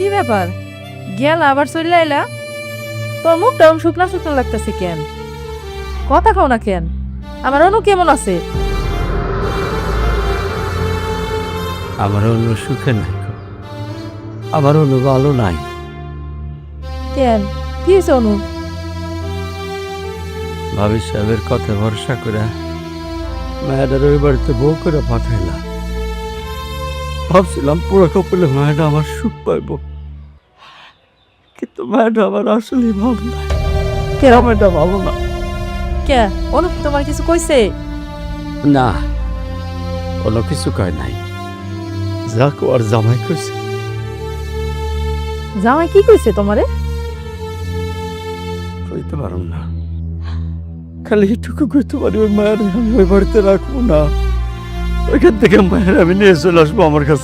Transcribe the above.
কি ব্যাপার গেল আবার চলে এলা? তোর মুখটা শুকনা শুকনা লাগতেছে কেন? কথা কও না কেন? আমার অনু কেমন আছে? আমার অন্য সুখে নাই গো। আমার অন্য ভালো নাই। কেন কি হয়েছে অনু? ভাবি সাহেবের কথা ভরসা করে মায়েদের ওই বাড়িতে বউ করে পাঠাইলাম। ভাবছিলাম পুরো কপিলে মায়েরা আমার সুখ পাইব, কিন্তু মায়েরা আমার আসলেই ভালো না। কেন এটা ভালো না? কে অনু তোমার কিছু কইছে? না, কোনো কিছু কয় নাই। যা কোয়ার জামাই কইছে। জামাই কি কইছে তোমারে? কইতে পারুম না, খালি এটুকু কইতে পারি ওই মায়ের আমি ওই বাড়িতে রাখবো না। ওইখান থেকে মায়ের আমি নিয়ে চলে আসবো আমার কাছে।